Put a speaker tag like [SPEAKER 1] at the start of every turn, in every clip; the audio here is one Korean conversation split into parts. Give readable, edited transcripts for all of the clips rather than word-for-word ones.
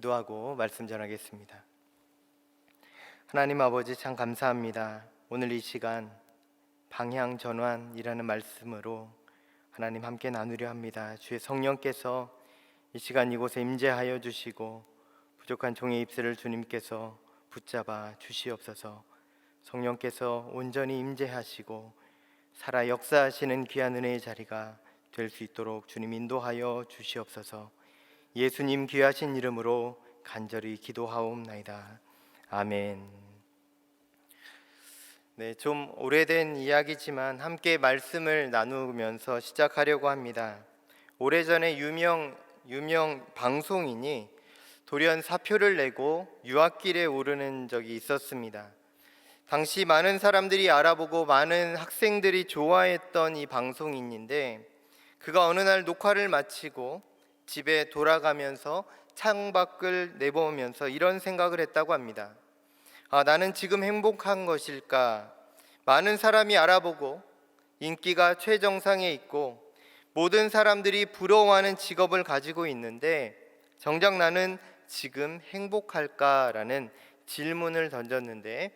[SPEAKER 1] 기도하고 말씀 전하겠습니다. 하나님 아버지, 참 감사합니다. 오늘 이 시간 방향 전환이라는 말씀으로 하나님 함께 나누려 합니다. 주의 성령께서 이 시간 이곳에 임재하여 주시고 부족한 종의 입술을 주님께서 붙잡아 주시옵소서. 성령께서 온전히 임재하시고 살아 역사하시는 귀한 은혜의 자리가 될 수 있도록 주님 인도하여 주시옵소서. 예수님 귀하신 이름으로 간절히 기도하옵나이다. 아멘. 네, 좀 오래된 이야기지만 함께 말씀을 나누면서 시작하려고 합니다. 오래전에 유명 방송인이 돌연 사표를 내고 유학길에 오르는 적이 있었습니다. 당시 많은 사람들이 알아보고 많은 학생들이 좋아했던 이 방송인인데, 그가 어느 날 녹화를 마치고 집에 돌아가면서 창밖을 내보면서 이런 생각을 했다고 합니다. 나는 지금 행복한 것일까? 많은 사람이 알아보고 인기가 최정상에 있고 모든 사람들이 부러워하는 직업을 가지고 있는데 정작 나는 지금 행복할까라는 질문을 던졌는데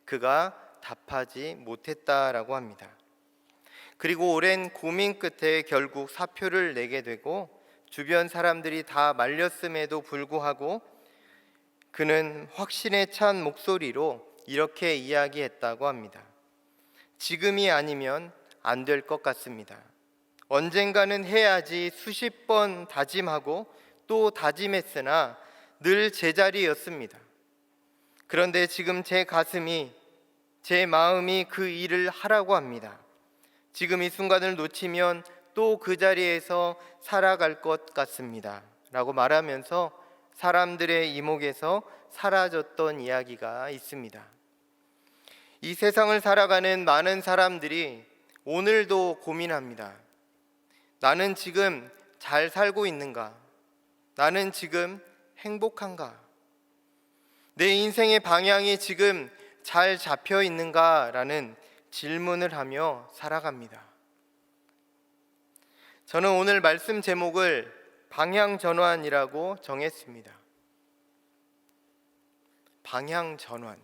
[SPEAKER 1] 그가 답하지 못했다라고 합니다. 그리고 오랜 고민 끝에 결국 사표를 내게 되고 주변 사람들이 다 말렸음에도 불구하고 그는 확신에 찬 목소리로 이렇게 이야기했다고 합니다. 지금이 아니면 안 될 것 같습니다. 언젠가는 해야지 수십 번 다짐하고 또 다짐했으나 늘 제자리였습니다. 그런데 지금 제 가슴이, 제 마음이 그 일을 하라고 합니다. 지금 이 순간을 놓치면 또 그 자리에서 살아갈 것 같습니다 라고 말하면서 사람들의 이목에서 사라졌던 이야기가 있습니다. 이 세상을 살아가는 많은 사람들이 오늘도 고민합니다. 나는 지금 잘 살고 있는가? 나는 지금 행복한가? 내 인생의 방향이 지금 잘 잡혀 있는가? 라는 질문을 하며 살아갑니다. 저는 오늘 말씀 제목을 방향 전환이라고 정했습니다. 방향 전환.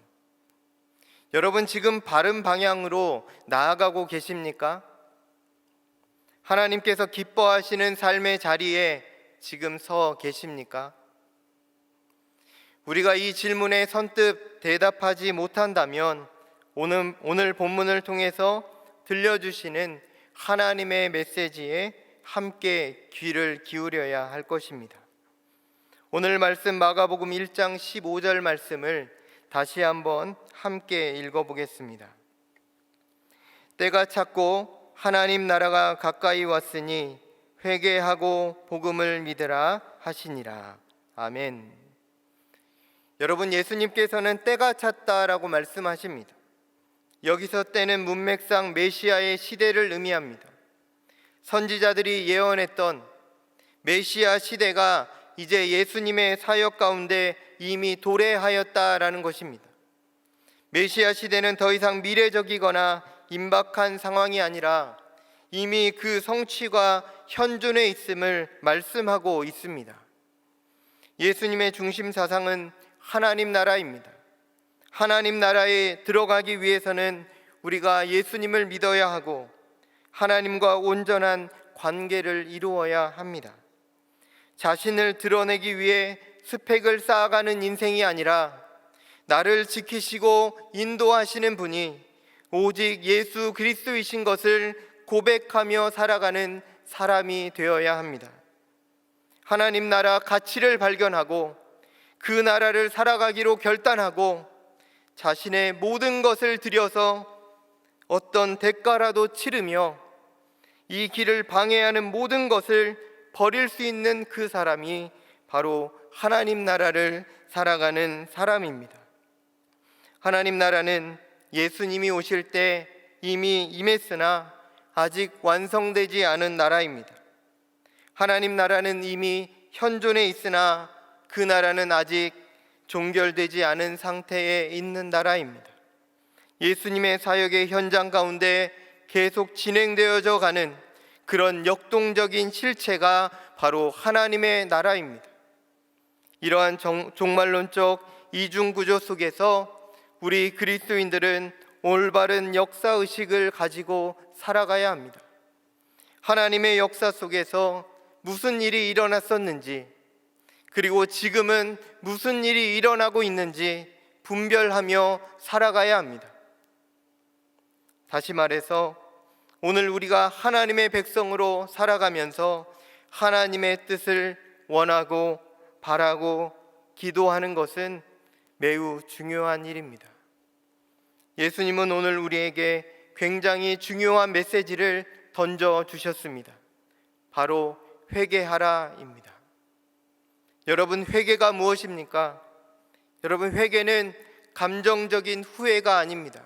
[SPEAKER 1] 여러분, 지금 바른 방향으로 나아가고 계십니까? 하나님께서 기뻐하시는 삶의 자리에 지금 서 계십니까? 우리가 이 질문에 선뜻 대답하지 못한다면 오늘 본문을 통해서 들려주시는 하나님의 메시지에 함께 귀를 기울여야 할 것입니다. 오늘 말씀 마가복음 1장 15절 말씀을 다시 한번 함께 읽어보겠습니다. 때가 찼고 하나님 나라가 가까이 왔으니 회개하고 복음을 믿으라 하시니라. 아멘. 여러분, 예수님께서는 때가 찼다라고 말씀하십니다. 여기서 때는 문맥상 메시아의 시대를 의미합니다. 선지자들이 예언했던 메시아 시대가 이제 예수님의 사역 가운데 이미 도래하였다라는 것입니다. 메시아 시대는 더 이상 미래적이거나 임박한 상황이 아니라 이미 그 성취가 현존해 있음을 말씀하고 있습니다. 예수님의 중심 사상은 하나님 나라입니다. 하나님 나라에 들어가기 위해서는 우리가 예수님을 믿어야 하고 하나님과 온전한 관계를 이루어야 합니다. 자신을 드러내기 위해 스펙을 쌓아가는 인생이 아니라 나를 지키시고 인도하시는 분이 오직 예수 그리스도이신 것을 고백하며 살아가는 사람이 되어야 합니다. 하나님 나라 가치를 발견하고 그 나라를 살아가기로 결단하고 자신의 모든 것을 들여서 어떤 대가라도 치르며 이 길을 방해하는 모든 것을 버릴 수 있는 그 사람이 바로 하나님 나라를 살아가는 사람입니다. 하나님 나라는 예수님이 오실 때 이미 임했으나 아직 완성되지 않은 나라입니다. 하나님 나라는 이미 현존해 있으나 그 나라는 아직 종결되지 않은 상태에 있는 나라입니다. 예수님의 사역의 현장 가운데 계속 진행되어져 가는 그런 역동적인 실체가 바로 하나님의 나라입니다. 이러한 종말론적 이중구조 속에서 우리 그리스도인들은 올바른 역사의식을 가지고 살아가야 합니다. 하나님의 역사 속에서 무슨 일이 일어났었는지, 그리고 지금은 무슨 일이 일어나고 있는지 분별하며 살아가야 합니다. 다시 말해서 오늘 우리가 하나님의 백성으로 살아가면서 하나님의 뜻을 원하고 바라고 기도하는 것은 매우 중요한 일입니다. 예수님은 오늘 우리에게 굉장히 중요한 메시지를 던져주셨습니다. 바로 회개하라입니다. 여러분, 회개가 무엇입니까? 여러분, 회개는 감정적인 후회가 아닙니다.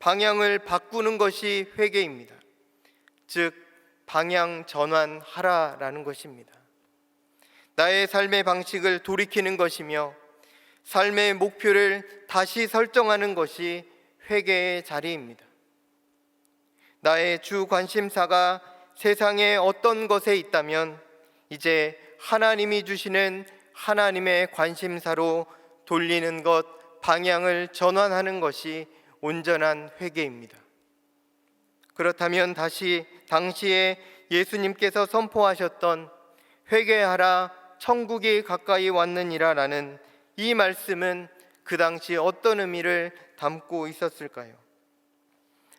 [SPEAKER 1] 방향을 바꾸는 것이 회개입니다. 즉, 방향 전환하라라는 것입니다. 나의 삶의 방식을 돌이키는 것이며 삶의 목표를 다시 설정하는 것이 회개의 자리입니다. 나의 주 관심사가 세상의 어떤 것에 있다면 이제 하나님이 주시는 하나님의 관심사로 돌리는 것, 방향을 전환하는 것이 온전한 회개입니다. 그렇다면 당시에 예수님께서 선포하셨던 회개하라 천국이 가까이 왔느니라 라는 이 말씀은 그 당시 어떤 의미를 담고 있었을까요?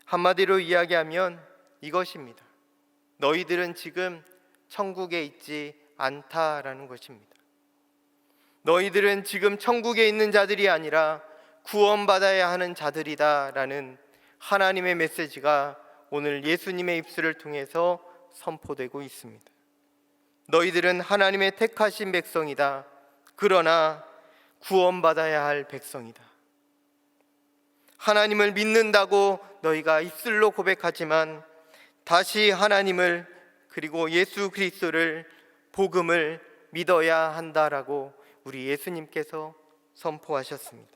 [SPEAKER 1] 한마디로 이야기하면 이것입니다. 너희들은 지금 천국에 있지 않다라는 것입니다. 너희들은 지금 천국에 있는 자들이 아니라 구원받아야 하는 자들이다라는 하나님의 메시지가 오늘 예수님의 입술을 통해서 선포되고 있습니다. 너희들은 하나님의 택하신 백성이다. 그러나 구원받아야 할 백성이다. 하나님을 믿는다고 너희가 입술로 고백하지만 다시 하나님을, 그리고 예수 그리스도를, 복음을 믿어야 한다라고 우리 예수님께서 선포하셨습니다.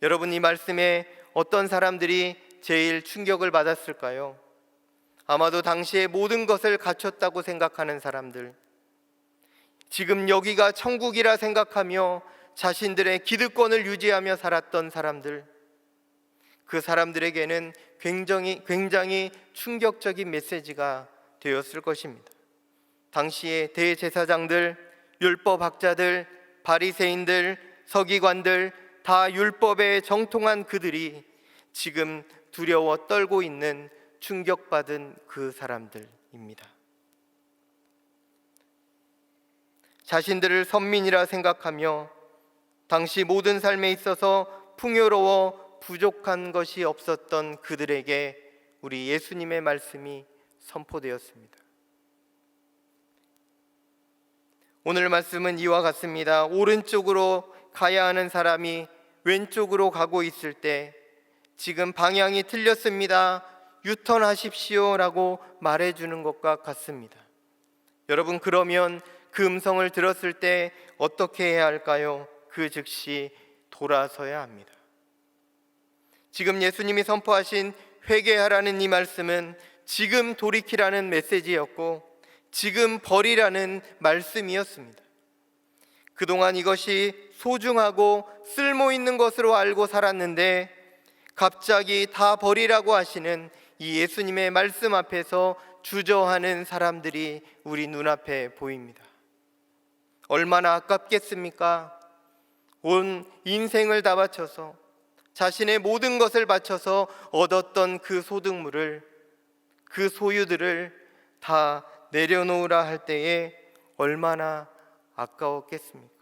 [SPEAKER 1] 여러분, 이 말씀에 어떤 사람들이 제일 충격을 받았을까요? 아마도 당시에 모든 것을 갖췄다고 생각하는 사람들, 지금 여기가 천국이라 생각하며 자신들의 기득권을 유지하며 살았던 사람들, 그 사람들에게는 굉장히 충격적인 메시지가 되었을 것입니다. 당시의 대제사장들, 율법학자들, 바리새인들, 서기관들, 다 율법에 정통한 그들이 지금 두려워 떨고 있는 충격받은 그 사람들입니다. 자신들을 선민이라 생각하며 당시 모든 삶에 있어서 풍요로워 부족한 것이 없었던 그들에게 우리 예수님의 말씀이 선포되었습니다. 오늘 말씀은 이와 같습니다. 오른쪽으로 가야 하는 사람이 왼쪽으로 가고 있을 때 지금 방향이 틀렸습니다. 유턴하십시오 라고 말해주는 것과 같습니다. 여러분, 그러면 그 음성을 들었을 때 어떻게 해야 할까요? 그 즉시 돌아서야 합니다. 지금 예수님이 선포하신 회개하라는 이 말씀은 지금 돌이키라는 메시지였고 지금 버리라는 말씀이었습니다. 그동안 이것이 소중하고 쓸모 있는 것으로 알고 살았는데 갑자기 다 버리라고 하시는 이 예수님의 말씀 앞에서 주저하는 사람들이 우리 눈앞에 보입니다. 얼마나 아깝겠습니까? 온 인생을 다 바쳐서 자신의 모든 것을 바쳐서 얻었던 그 소득물을, 그 소유들을 다 내려놓으라 할 때에 얼마나 아까웠겠습니까?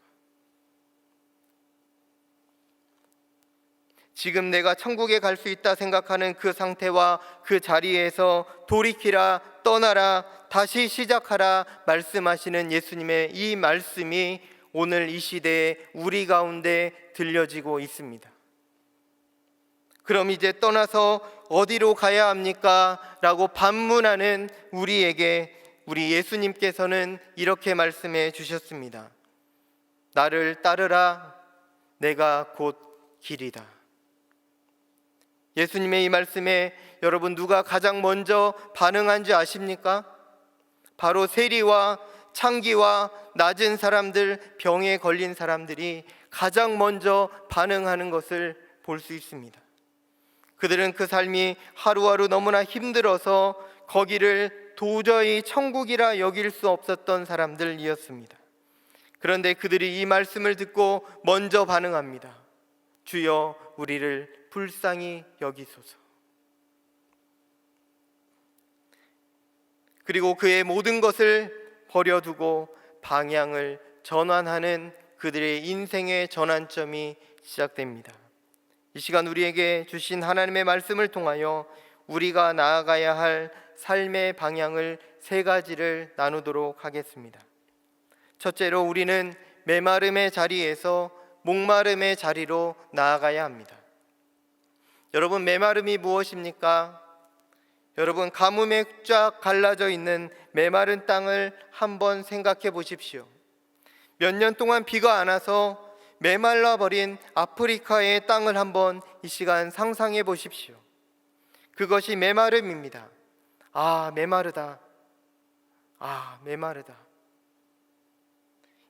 [SPEAKER 1] 지금 내가 천국에 갈 수 있다 생각하는 그 상태와 그 자리에서 돌이키라, 떠나라, 다시 시작하라 말씀하시는 예수님의 이 말씀이 오늘 이 시대에 우리 가운데 들려지고 있습니다. 그럼 이제 떠나서 어디로 가야 합니까? 라고 반문하는 우리에게 우리 예수님께서는 이렇게 말씀해 주셨습니다. 나를 따르라, 내가 곧 길이다. 예수님의 이 말씀에 여러분 누가 가장 먼저 반응한지 아십니까? 바로 세리와 창기와 낮은 사람들, 병에 걸린 사람들이 가장 먼저 반응하는 것을 볼 수 있습니다. 그들은 그 삶이 하루하루 너무나 힘들어서 거기를 도저히 천국이라 여길 수 없었던 사람들이었습니다. 그런데 그들이 이 말씀을 듣고 먼저 반응합니다. 주여, 우리를 불쌍히 여기소서. 그리고 그의 모든 것을 버려두고 방향을 전환하는 그들의 인생의 전환점이 시작됩니다. 이 시간 우리에게 주신 하나님의 말씀을 통하여 우리가 나아가야 할 삶의 방향을 세 가지를 나누도록 하겠습니다. 첫째로, 우리는 메마름의 자리에서 목마름의 자리로 나아가야 합니다. 여러분, 메마름이 무엇입니까? 여러분, 가뭄에 쫙 갈라져 있는 메마른 땅을 한번 생각해 보십시오. 몇 년 동안 비가 안 와서 메말라 버린 아프리카의 땅을 한번 이 시간 상상해 보십시오. 그것이 메마름입니다. 아, 메마르다. 아, 메마르다.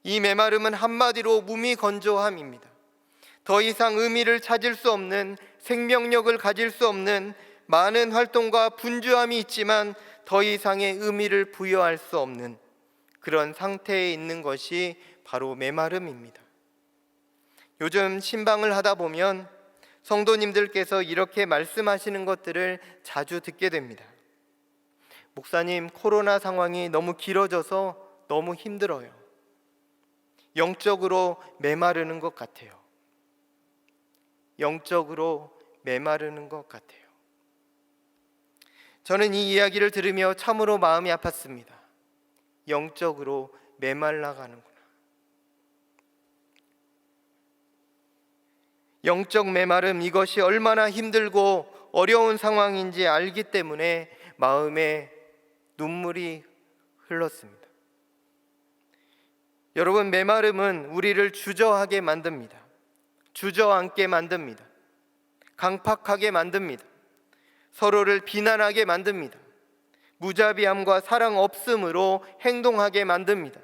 [SPEAKER 1] 이 메마름은 한마디로 무미건조함입니다. 더 이상 의미를 찾을 수 없는, 생명력을 가질 수 없는 많은 활동과 분주함이 있지만 더 이상의 의미를 부여할 수 없는 그런 상태에 있는 것이 바로 메마름입니다. 요즘 신방을 하다 보면 성도님들께서 이렇게 말씀하시는 것들을 자주 듣게 됩니다. 목사님, 코로나 상황이 너무 길어져서 너무 힘들어요. 영적으로 메마르는 것 같아요. 영적으로 메마르는 것 같아요. 저는 이 이야기를 들으며 참으로 마음이 아팠습니다. 영적으로 메말라 가는구나. 영적 메마름, 이것이 얼마나 힘들고 어려운 상황인지 알기 때문에 마음에 눈물이 흘렀습니다. 여러분, 메마름은 우리를 주저하게 만듭니다. 주저앉게 만듭니다. 강팍하게 만듭니다. 서로를 비난하게 만듭니다. 무자비함과 사랑 없음으로 행동하게 만듭니다.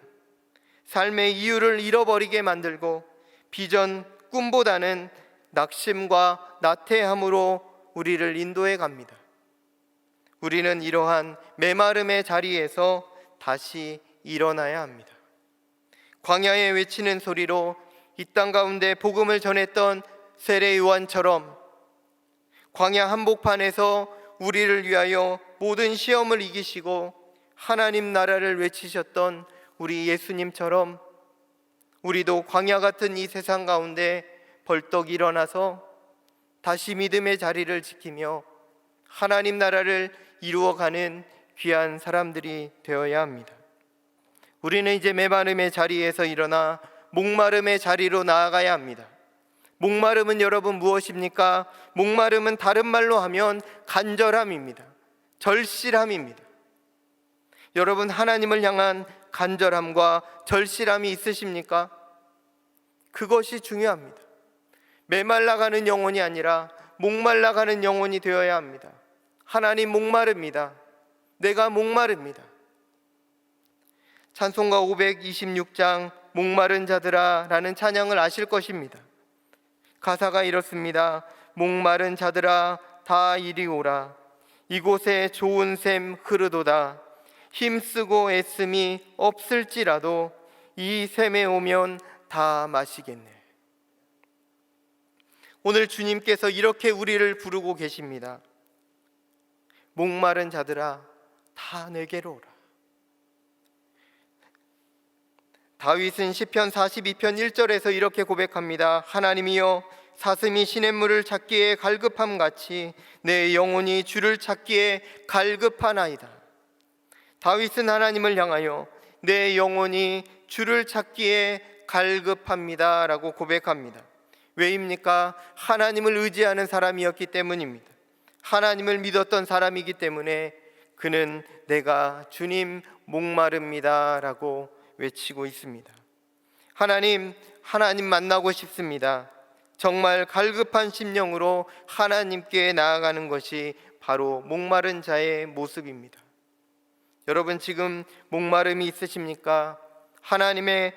[SPEAKER 1] 삶의 이유를 잃어버리게 만들고 비전, 꿈보다는 낙심과 나태함으로 우리를 인도해 갑니다. 우리는 이러한 메마름의 자리에서 다시 일어나야 합니다. 광야에 외치는 소리로 이 땅 가운데 복음을 전했던 세례 요한처럼 광야 한복판에서 우리를 위하여 모든 시험을 이기시고 하나님 나라를 외치셨던 우리 예수님처럼 우리도 광야 같은 이 세상 가운데 벌떡 일어나서 다시 믿음의 자리를 지키며 하나님 나라를 이루어가는 귀한 사람들이 되어야 합니다. 우리는 이제 메마름의 자리에서 일어나 목마름의 자리로 나아가야 합니다. 목마름은 여러분 무엇입니까? 목마름은 다른 말로 하면 간절함입니다. 절실함입니다. 여러분, 하나님을 향한 간절함과 절실함이 있으십니까? 그것이 중요합니다. 메말라가는 영혼이 아니라 목말라가는 영혼이 되어야 합니다. 하나님, 목마릅니다. 내가 목마릅니다. 찬송가 526장 목마른 자들아 라는 찬양을 아실 것입니다. 가사가 이렇습니다. 목마른 자들아 다 이리 오라. 이곳에 좋은 샘 흐르도다. 힘쓰고 애씀이 없을지라도 이 샘에 오면 다 마시겠네. 오늘 주님께서 이렇게 우리를 부르고 계십니다. 목마른 자들아 다 내게로 오라. 다윗은 시편 42편 1절에서 이렇게 고백합니다. 하나님이여, 사슴이 시냇물을 찾기에 갈급함 같이 내 영혼이 주를 찾기에 갈급하나이다. 다윗은 하나님을 향하여 내 영혼이 주를 찾기에 갈급합니다 라고 고백합니다. 왜입니까? 하나님을 의지하는 사람이었기 때문입니다. 하나님을 믿었던 사람이기 때문에 그는 내가 주님 목마릅니다 라고 외치고 있습니다. 하나님 만나고 싶습니다. 정말 갈급한 심령으로 하나님께 나아가는 것이 바로 목마른 자의 모습입니다. 여러분 지금 목마름이 있으십니까? 하나님을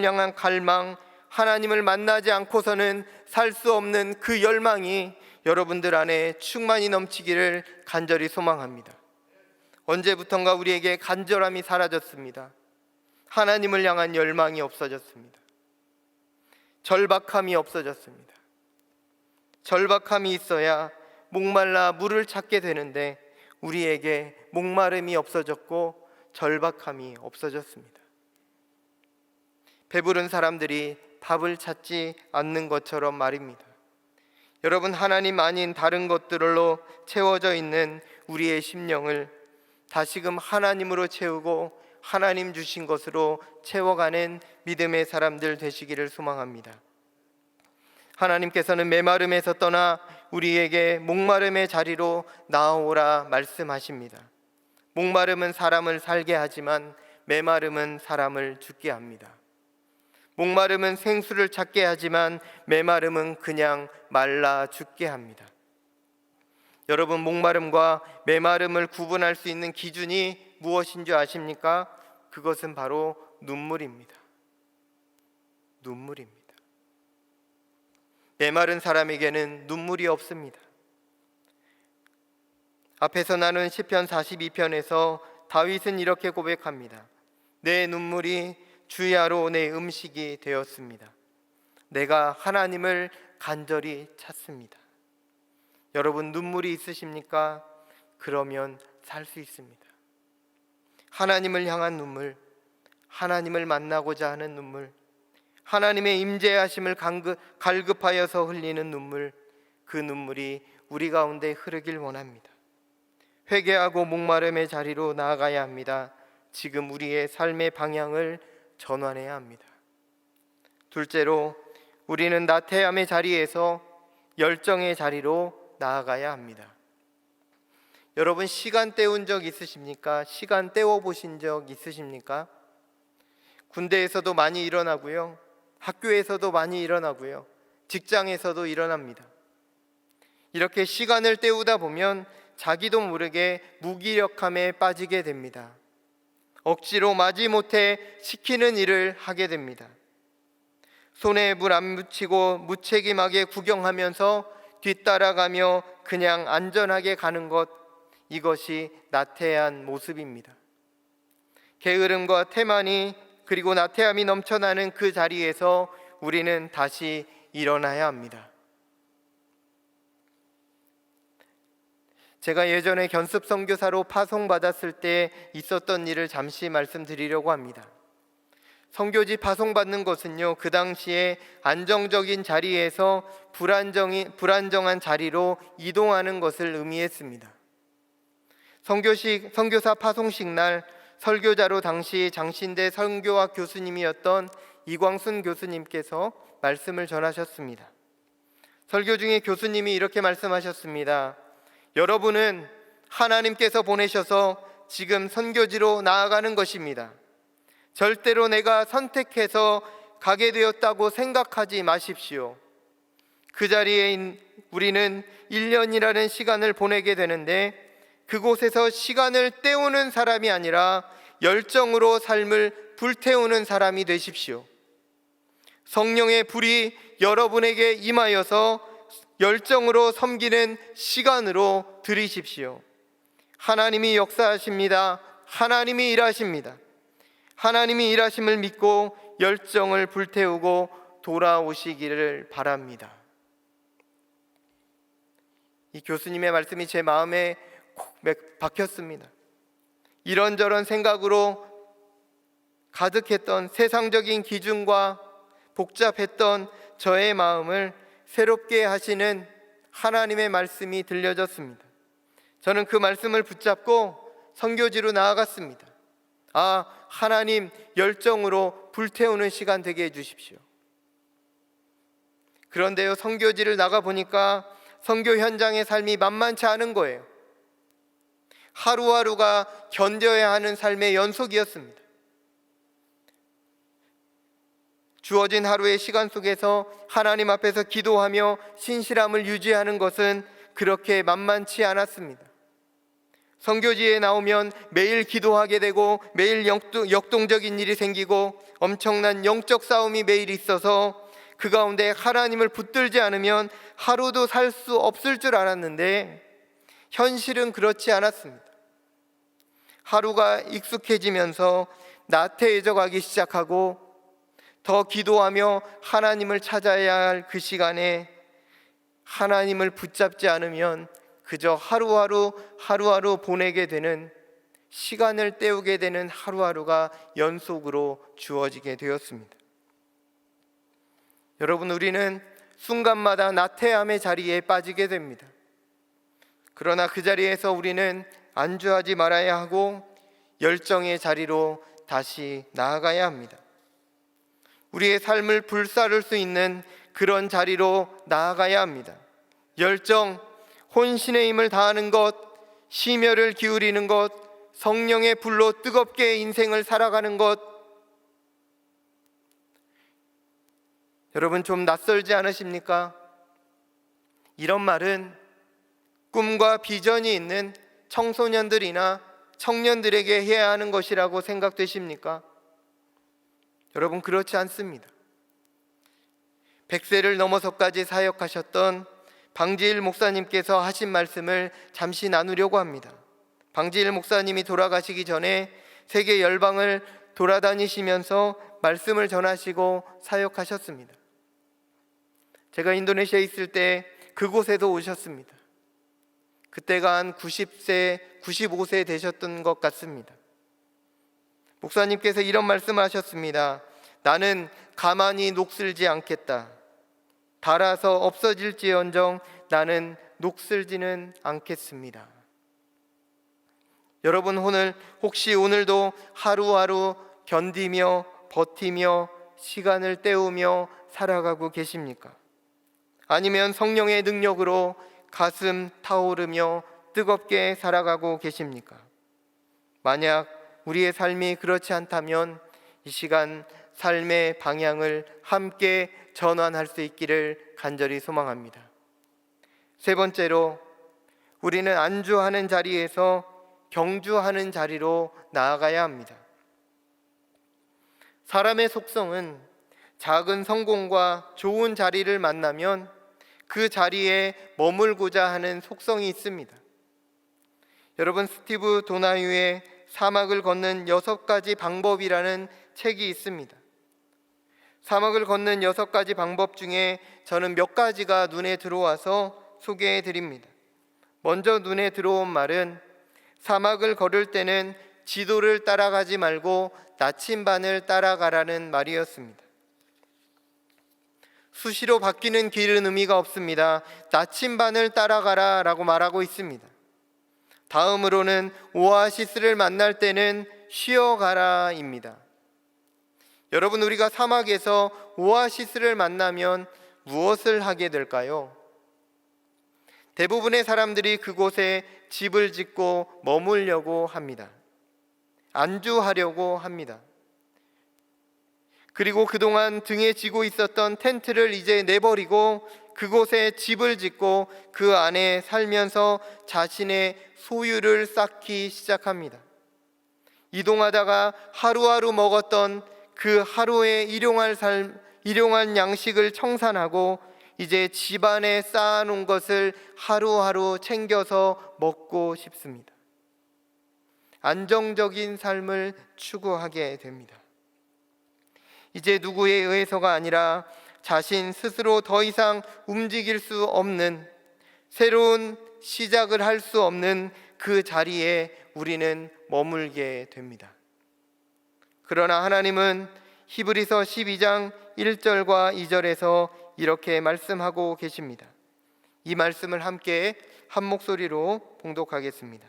[SPEAKER 1] 향한 갈망, 하나님을 만나지 않고서는 살 수 없는 그 열망이 여러분들 안에 충만히 넘치기를 간절히 소망합니다. 언제부턴가 우리에게 간절함이 사라졌습니다. 하나님을 향한 열망이 없어졌습니다. 절박함이 없어졌습니다. 절박함이 있어야 목말라 물을 찾게 되는데 우리에게 목마름이 없어졌고 절박함이 없어졌습니다. 배부른 사람들이 밥을 찾지 않는 것처럼 말입니다. 여러분, 하나님 아닌 다른 것들로 채워져 있는 우리의 심령을 다시금 하나님으로 채우고 하나님 주신 것으로 채워가는 믿음의 사람들 되시기를 소망합니다. 하나님께서는 메마름에서 떠나 우리에게 목마름의 자리로 나아오라 말씀하십니다. 목마름은 사람을 살게 하지만 메마름은 사람을 죽게 합니다. 목마름은 생수를 찾게 하지만 메마름은 그냥 말라 죽게 합니다. 여러분, 목마름과 메마름을 구분할 수 있는 기준이 무엇인 줄 아십니까? 그것은 바로 눈물입니다. 눈물입니다. 메마른 사람에게는 눈물이 없습니다. 앞에서 나눈 시편 42편에서 다윗은 이렇게 고백합니다. 내 눈물이 주야로 내 음식이 되었습니다. 내가 하나님을 간절히 찾습니다. 여러분, 눈물이 있으십니까? 그러면 살 수 있습니다. 하나님을 향한 눈물, 하나님을 만나고자 하는 눈물, 하나님의 임재하심을 갈급하여서 흘리는 눈물, 그 눈물이 우리 가운데 흐르길 원합니다. 회개하고 목마름의 자리로 나아가야 합니다. 지금 우리의 삶의 방향을 전환해야 합니다. 둘째로, 우리는 나태함의 자리에서 열정의 자리로 나아가야 합니다. 여러분, 시간 때운 적 있으십니까? 시간 때워 보신 적 있으십니까? 군대에서도 많이 일어나고요, 학교에서도 많이 일어나고요, 직장에서도 일어납니다. 이렇게 시간을 때우다 보면 자기도 모르게 무기력함에 빠지게 됩니다. 억지로 마지못해 시키는 일을 하게 됩니다. 손에 물 안 묻히고 무책임하게 구경하면서 뒤따라가며 그냥 안전하게 가는 것, 이것이 나태한 모습입니다. 게으름과 태만이 그리고 나태함이 넘쳐나는 그 자리에서 우리는 다시 일어나야 합니다. 제가 예전에 견습 선교사로 파송받았을 때 있었던 일을 잠시 말씀드리려고 합니다. 선교지 파송받는 것은요, 그 당시에 안정적인 자리에서 불안정한 자리로 이동하는 것을 의미했습니다. 선교사 파송식 날 설교자로 당시 장신대 선교학 교수님이었던 이광순 교수님께서 말씀을 전하셨습니다. 설교 중에 교수님이 이렇게 말씀하셨습니다. 여러분은 하나님께서 보내셔서 지금 선교지로 나아가는 것입니다. 절대로 내가 선택해서 가게 되었다고 생각하지 마십시오. 그 자리에 우리는 1년이라는 시간을 보내게 되는데 그곳에서 시간을 때우는 사람이 아니라 열정으로 삶을 불태우는 사람이 되십시오. 성령의 불이 여러분에게 임하여서 열정으로 섬기는 시간으로 들이십시오. 하나님이 역사하십니다. 하나님이 일하십니다. 하나님이 일하심을 믿고 열정을 불태우고 돌아오시기를 바랍니다. 이 교수님의 말씀이 제 마음에 콕 박혔습니다. 이런저런 생각으로 가득했던 세상적인 기준과 복잡했던 저의 마음을 새롭게 하시는 하나님의 말씀이 들려졌습니다. 저는 그 말씀을 붙잡고 선교지로 나아갔습니다. 하나님, 열정으로 불태우는 시간 되게 해주십시오. 그런데요, 선교지를 나가보니까 선교 현장의 삶이 만만치 않은 거예요. 하루하루가 견뎌야 하는 삶의 연속이었습니다. 주어진 하루의 시간 속에서 하나님 앞에서 기도하며 신실함을 유지하는 것은 그렇게 만만치 않았습니다. 선교지에 나오면 매일 기도하게 되고 매일 역동적인 일이 생기고 엄청난 영적 싸움이 매일 있어서 그 가운데 하나님을 붙들지 않으면 하루도 살 수 없을 줄 알았는데 현실은 그렇지 않았습니다. 하루가 익숙해지면서 나태해져 가기 시작하고 더 기도하며 하나님을 찾아야 할 그 시간에 하나님을 붙잡지 않으면 그저 하루하루 보내게 되는, 시간을 때우게 되는 하루하루가 연속으로 주어지게 되었습니다. 여러분, 우리는 순간마다 나태함의 자리에 빠지게 됩니다. 그러나 그 자리에서 우리는 안주하지 말아야 하고 열정의 자리로 다시 나아가야 합니다. 우리의 삶을 불사를 수 있는 그런 자리로 나아가야 합니다. 열정, 혼신의 힘을 다하는 것, 심혈을 기울이는 것, 성령의 불로 뜨겁게 인생을 살아가는 것, 여러분 좀 낯설지 않으십니까? 이런 말은 꿈과 비전이 있는 청소년들이나 청년들에게 해야 하는 것이라고 생각되십니까? 여러분, 그렇지 않습니다. 100세를 넘어서까지 사역하셨던 방지일 목사님께서 하신 말씀을 잠시 나누려고 합니다. 방지일 목사님이 돌아가시기 전에 세계 열방을 돌아다니시면서 말씀을 전하시고 사역하셨습니다. 제가 인도네시아에 있을 때 그곳에도 오셨습니다. 그때가 한 90세, 95세 되셨던 것 같습니다. 목사님께서 이런 말씀을 하셨습니다. 나는 가만히 녹슬지 않겠다. 닳아서 없어질지언정 나는 녹슬지는 않겠습니다. 여러분, 혹시 오늘도 하루하루 견디며 버티며 시간을 때우며 살아가고 계십니까? 아니면 성령의 능력으로 가슴 타오르며 뜨겁게 살아가고 계십니까? 만약 우리의 삶이 그렇지 않다면 이 시간 삶의 방향을 함께 전환할 수 있기를 간절히 소망합니다. 세 번째로, 우리는 안주하는 자리에서 경주하는 자리로 나아가야 합니다. 사람의 속성은 작은 성공과 좋은 자리를 만나면 그 자리에 머물고자 하는 속성이 있습니다. 여러분, 스티브 도나휴의 사막을 걷는 6가지 방법이라는 책이 있습니다. 사막을 걷는 6가지 방법 중에 저는 몇 가지가 눈에 들어와서 소개해 드립니다. 먼저 눈에 들어온 말은 사막을 걸을 때는 지도를 따라가지 말고 나침반을 따라가라는 말이었습니다. 수시로 바뀌는 길은 의미가 없습니다. 나침반을 따라가라 라고 말하고 있습니다. 다음으로는 오아시스를 만날 때는 쉬어가라 입니다. 여러분, 우리가 사막에서 오아시스를 만나면 무엇을 하게 될까요? 대부분의 사람들이 그곳에 집을 짓고 머물려고 합니다. 안주하려고 합니다. 그리고 그동안 등에 지고 있었던 텐트를 이제 내버리고 그곳에 집을 짓고 그 안에 살면서 자신의 소유를 쌓기 시작합니다. 이동하다가 하루하루 먹었던 그 하루의 일용할 양식을 청산하고 이제 집안에 쌓아놓은 것을 하루하루 챙겨서 먹고 싶습니다. 안정적인 삶을 추구하게 됩니다. 이제 누구에 의해서가 아니라 자신 스스로 더 이상 움직일 수 없는, 새로운 시작을 할 수 없는 그 자리에 우리는 머물게 됩니다. 그러나 하나님은 히브리서 12장 1절과 2절에서 이렇게 말씀하고 계십니다. 이 말씀을 함께 한 목소리로 봉독하겠습니다.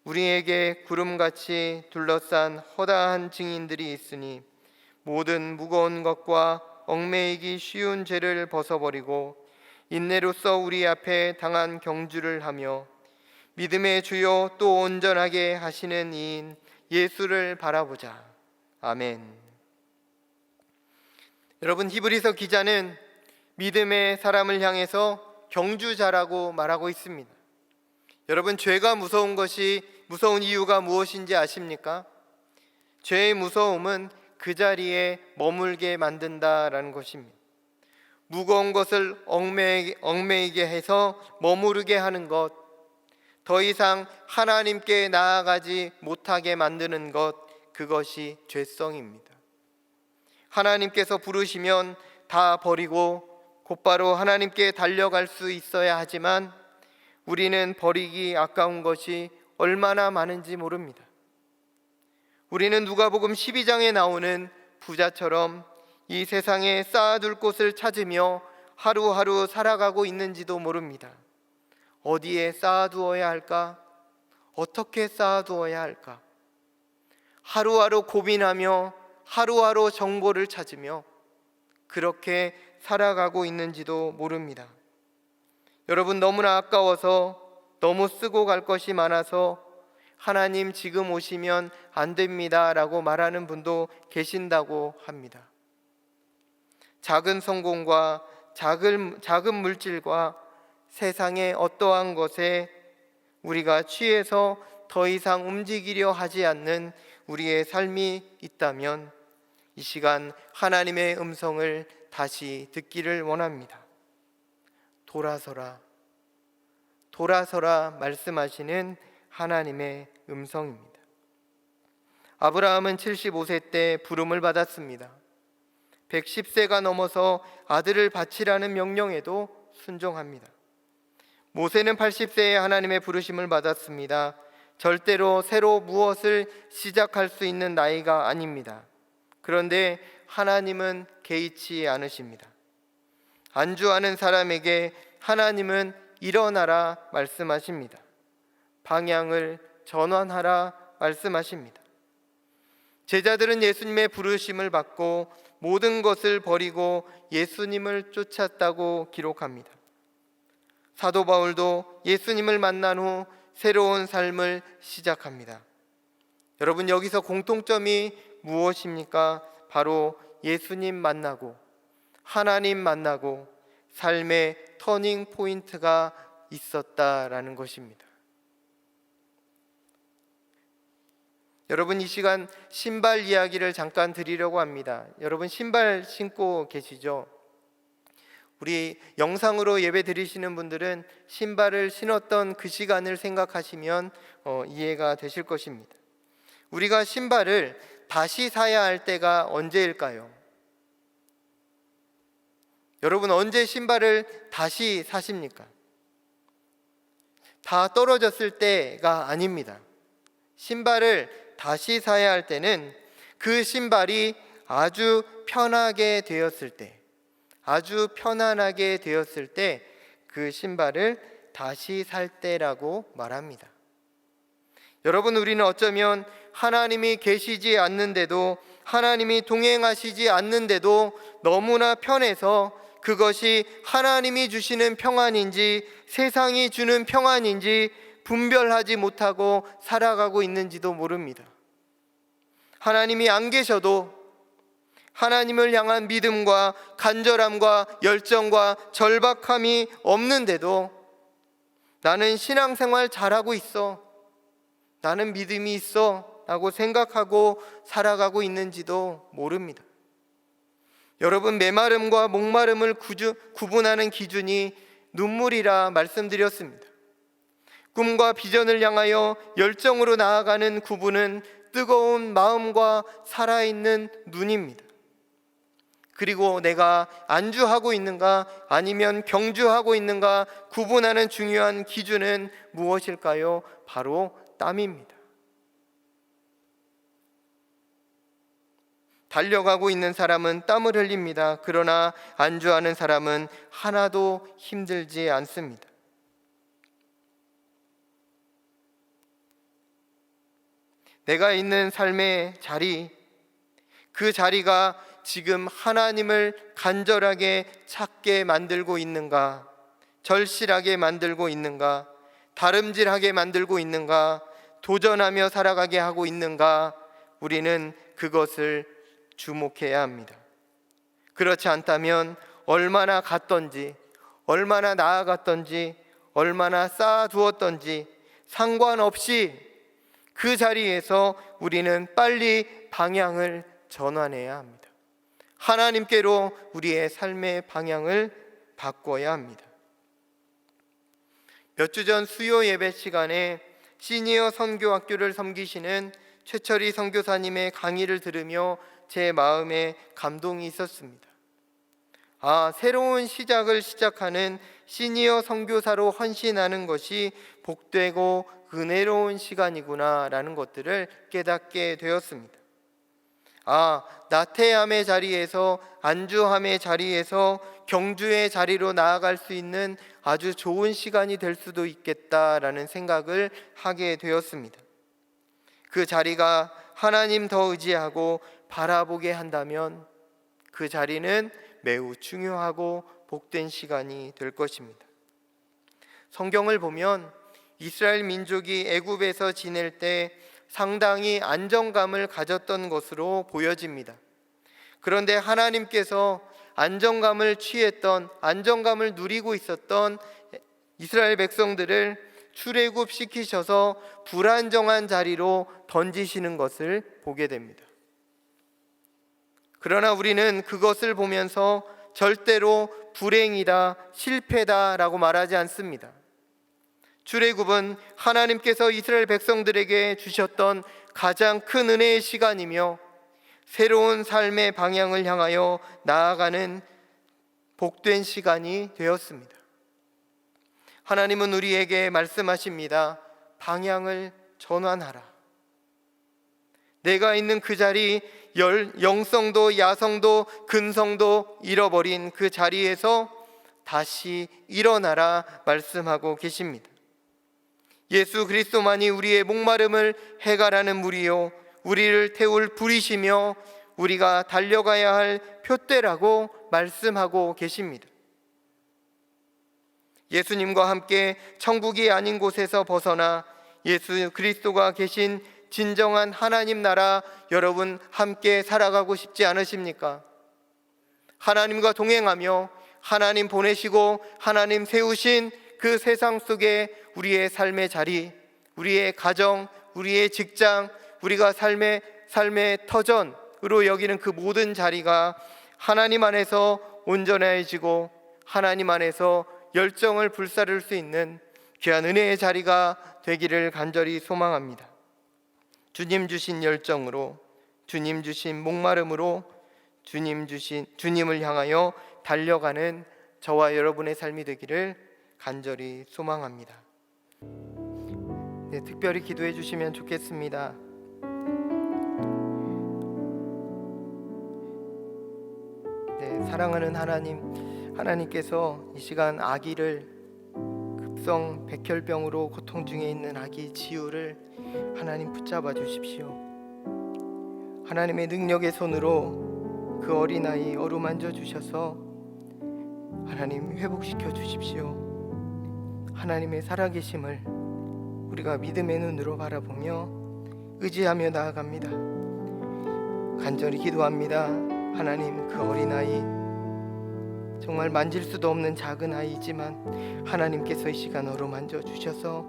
[SPEAKER 1] 우리에게 구름같이 둘러싼 허다한 증인들이 있으니 모든 무거운 것과 얽매이기 쉬운 죄를 벗어버리고 인내로써 우리 앞에 당한 경주를 하며 믿음의 주요 또 온전하게 하시는 이인 예수를 바라보자. 아멘. 여러분, 히브리서 기자는 믿음의 사람을 향해서 경주자라고 말하고 있습니다. 여러분, 죄가 무서운 이유가 무엇인지 아십니까? 죄의 무서움은 그 자리에 머물게 만든다라는 것입니다. 무거운 것을 얽매이게 해서 머무르게 하는 것, 더 이상 하나님께 나아가지 못하게 만드는 것, 그것이 죄성입니다. 하나님께서 부르시면 다 버리고 곧바로 하나님께 달려갈 수 있어야 하지만 우리는 버리기 아까운 것이 얼마나 많은지 모릅니다. 우리는 누가복음 12장에 나오는 부자처럼 이 세상에 쌓아둘 곳을 찾으며 하루하루 살아가고 있는지도 모릅니다. 어디에 쌓아두어야 할까? 어떻게 쌓아두어야 할까? 하루하루 고민하며 하루하루 정보를 찾으며 그렇게 살아가고 있는지도 모릅니다. 여러분, 너무나 아까워서, 너무 쓰고 갈 것이 많아서 하나님 지금 오시면 안 됩니다 라고 말하는 분도 계신다고 합니다. 작은 성공과 작은 물질과 세상의 어떠한 것에 우리가 취해서 더 이상 움직이려 하지 않는 우리의 삶이 있다면 이 시간 하나님의 음성을 다시 듣기를 원합니다. 돌아서라, 돌아서라 말씀하시는 하나님의 음성입니다. 아브라함은 75세 때 부름을 받았습니다. 110세가 넘어서 아들을 바치라는 명령에도 순종합니다. 모세는 80세에 하나님의 부르심을 받았습니다. 절대로 새로 무엇을 시작할 수 있는 나이가 아닙니다. 그런데 하나님은 개의치 않으십니다. 안주하는 사람에게 하나님은 일어나라 말씀하십니다. 방향을 전환하라 말씀하십니다. 제자들은 예수님의 부르심을 받고 모든 것을 버리고 예수님을 쫓았다고 기록합니다. 사도 바울도 예수님을 만난 후 새로운 삶을 시작합니다. 여러분, 여기서 공통점이 무엇입니까? 바로 예수님 만나고 하나님 만나고 삶의 터닝 포인트가 있었다라는 것입니다. 여러분, 이 시간 신발 이야기를 잠깐 드리려고 합니다. 여러분, 신발 신고 계시죠? 우리 영상으로 예배 드리시는 분들은 신발을 신었던 그 시간을 생각하시면 이해가 되실 것입니다. 우리가 신발을 다시 사야 할 때가 언제일까요? 여러분, 언제 신발을 다시 사십니까? 다 떨어졌을 때가 아닙니다. 신발을 다시 사야 할 때는 그 신발이 아주 편하게 되었을 때, 아주 편안하게 되었을 때 그 신발을 다시 살 때라고 말합니다. 여러분, 우리는 어쩌면 하나님이 계시지 않는데도, 하나님이 동행하시지 않는데도 너무나 편해서 그것이 하나님이 주시는 평안인지 세상이 주는 평안인지 분별하지 못하고 살아가고 있는지도 모릅니다. 하나님이 안 계셔도 하나님을 향한 믿음과 간절함과 열정과 절박함이 없는데도 나는 신앙생활 잘하고 있어, 나는 믿음이 있어 라고 생각하고 살아가고 있는지도 모릅니다. 여러분, 메마름과 목마름을 구분하는 기준이 눈물이라 말씀드렸습니다. 꿈과 비전을 향하여 열정으로 나아가는 구분은 뜨거운 마음과 살아있는 눈입니다. 그리고 내가 안주하고 있는가 아니면 경주하고 있는가 구분하는 중요한 기준은 무엇일까요? 바로 땀입니다. 달려가고 있는 사람은 땀을 흘립니다. 그러나 안주하는 사람은 하나도 힘들지 않습니다. 내가 있는 삶의 자리, 그 자리가 지금 하나님을 간절하게 찾게 만들고 있는가, 절실하게 만들고 있는가, 다름질하게 만들고 있는가, 도전하며 살아가게 하고 있는가, 우리는 그것을 주목해야 합니다. 그렇지 않다면 얼마나 갔던지, 얼마나 나아갔던지, 얼마나 쌓아두었던지 상관없이 그 자리에서 우리는 빨리 방향을 전환해야 합니다. 하나님께로 우리의 삶의 방향을 바꿔야 합니다. 몇 주 전 수요 예배 시간에 시니어 선교학교를 섬기시는 최철희 선교사님의 강의를 들으며 제 마음에 감동이 있었습니다. 새로운 시작을 시작하는 시니어 선교사로 헌신하는 것이 복되고 은혜로운 시간이구나라는 것들을 깨닫게 되었습니다. 나태함의 자리에서, 안주함의 자리에서 경주의 자리로 나아갈 수 있는 아주 좋은 시간이 될 수도 있겠다라는 생각을 하게 되었습니다. 그 자리가 하나님 더 의지하고 바라보게 한다면 그 자리는 매우 중요하고 복된 시간이 될 것입니다. 성경을 보면 이스라엘 민족이 애굽에서 지낼 때 상당히 안정감을 가졌던 것으로 보여집니다. 그런데 하나님께서 안정감을 누리고 있었던 이스라엘 백성들을 출애굽시키셔서 불안정한 자리로 던지시는 것을 보게 됩니다. 그러나 우리는 그것을 보면서 절대로 불행이다, 실패다라고 말하지 않습니다. 출애굽은 하나님께서 이스라엘 백성들에게 주셨던 가장 큰 은혜의 시간이며 새로운 삶의 방향을 향하여 나아가는 복된 시간이 되었습니다. 하나님은 우리에게 말씀하십니다. 방향을 전환하라. 내가 있는 그 자리, 영성도 야성도 근성도 잃어버린 그 자리에서 다시 일어나라 말씀하고 계십니다. 예수 그리스도만이 우리의 목마름을 해결하는 물이요 우리를 태울 불이시며 우리가 달려가야 할 표대라고 말씀하고 계십니다. 예수님과 함께 천국이 아닌 곳에서 벗어나 예수 그리스도가 계신 진정한 하나님 나라 여러분 함께 살아가고 싶지 않으십니까? 하나님과 동행하며 하나님 보내시고 하나님 세우신 그 세상 속에 우리의 삶의 자리, 우리의 가정, 우리의 직장, 우리가 삶의 터전으로 여기는 그 모든 자리가 하나님 안에서 온전해지고 하나님 안에서 열정을 불사를 수 있는 귀한 은혜의 자리가 되기를 간절히 소망합니다. 주님 주신 열정으로, 주님 주신 목마름으로, 주님을 향하여 달려가는 저와 여러분의 삶이 되기를 간절히 소망합니다. 특별히 기도해 주시면 좋겠습니다. 사랑하는 하나님께서 이 시간 아기를 급성 백혈병으로 고통 중에 있는 아기 지우를 하나님 붙잡아 주십시오. 하나님의 능력의 손으로 그 어린아이 어루만져 주셔서 하나님 회복시켜 주십시오. 하나님의 살아계심을 우리가 믿음의 눈으로 바라보며 의지하며 나아갑니다. 간절히 기도합니다. 하나님, 그 어린아이 정말 만질 수도 없는 작은 아이지만 하나님께서 이 시간 어루만져 주셔서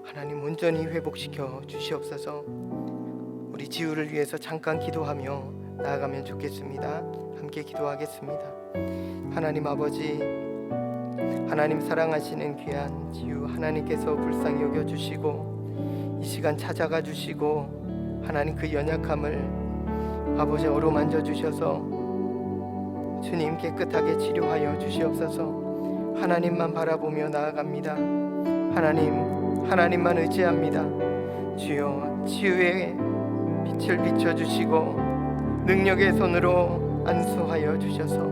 [SPEAKER 1] 하나님 온전히 회복시켜 주시옵소서. 우리 지우를 위해서 잠깐 기도하며 나아가면 좋겠습니다. 함께 기도하겠습니다. 하나님 아버지, 하나님 사랑하시는 귀한 지우 하나님께서 불쌍히 여겨주시고 이 시간 찾아가 주시고 하나님 그 연약함을 아버지 어루만져 주셔서 주님 깨끗하게 치료하여 주시옵소서. 하나님만 바라보며 나아갑니다. 하나님만 의지합니다. 주여, 치유의 빛을 비춰주시고 능력의 손으로 안수하여 주셔서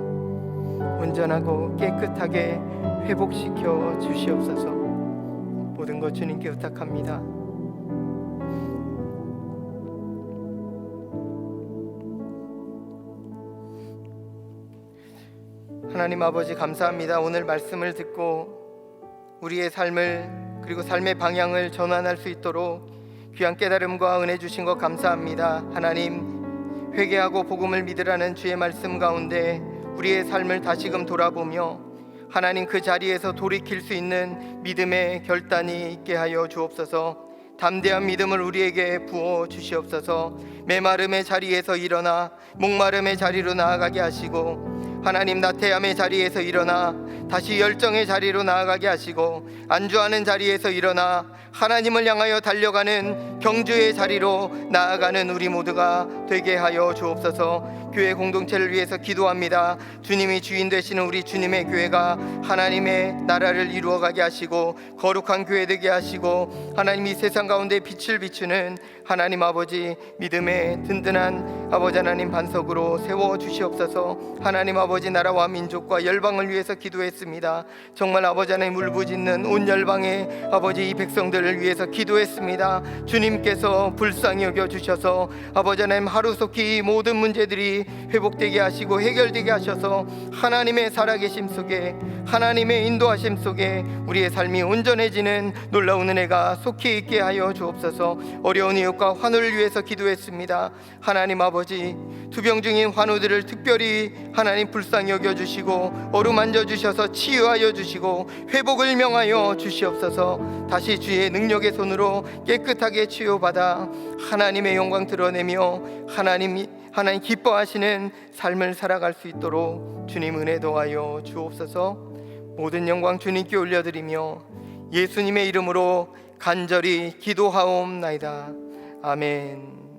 [SPEAKER 1] 온전하고 깨끗하게 회복시켜 주시옵소서. 모든 것 주님께 부탁합니다. 하나님 아버지 감사합니다. 오늘 말씀을 듣고 우리의 삶을 그리고 삶의 방향을 전환할 수 있도록 귀한 깨달음과 은혜 주신 것 감사합니다. 하나님, 회개하고 복음을 믿으라는 주의 말씀 가운데 우리의 삶을 다시금 돌아보며 하나님 그 자리에서 돌이킬 수 있는 믿음의 결단이 있게 하여 주옵소서. 담대한 믿음을 우리에게 부어 주시옵소서. 메마름의 자리에서 일어나 목마름의 자리로 나아가게 하시고, 하나님 나태함의 자리에서 일어나 다시 열정의 자리로 나아가게 하시고, 안주하는 자리에서 일어나 하나님을 향하여 달려가는 경주의 자리로 나아가는 우리 모두가 되게 하여 주옵소서. 교회 공동체를 위해서 기도합니다. 주님이 주인 되시는 우리 주님의 교회가 하나님의 나라를 이루어가게 하시고 거룩한 교회 되게 하시고, 하나님이 세상 가운데 빛을 비추는 하나님 아버지 믿음의 든든한 아버지 하나님 반석으로 세워 주시옵소서. 하나님 아버지 나라와 민족과 열방을 위해서 기도했습니다. 정말 아버지 하나님 울부짖는 온 열방의 아버지 이 백성들을 위해서 기도했습니다. 주님께서 불쌍히 여겨 주셔서 아버지 하나님 하루속히 이 모든 문제들이 회복되게 하시고 해결되게 하셔서 하나님의 살아계심 속에, 하나님의 인도하심 속에 우리의 삶이 온전해지는 놀라운 은혜가 속히 있게 하여 주옵소서. 어려운 이웃과 환우를 위해서 기도했습니다. 하나님 아버지 투병 중인 환우들을 특별히 하나님 불쌍히 여겨주시고 어루만져 주셔서 치유하여 주시고 회복을 명하여 주시옵소서. 다시 주의 능력의 손으로 깨끗하게 치유받아 하나님의 영광 드러내며 하나님 기뻐하시는 삶을 살아갈 수 있도록 주님 은혜 더하여 주옵소서. 모든 영광 주님께 올려드리며 예수님의 이름으로 간절히 기도하옵나이다. 아멘.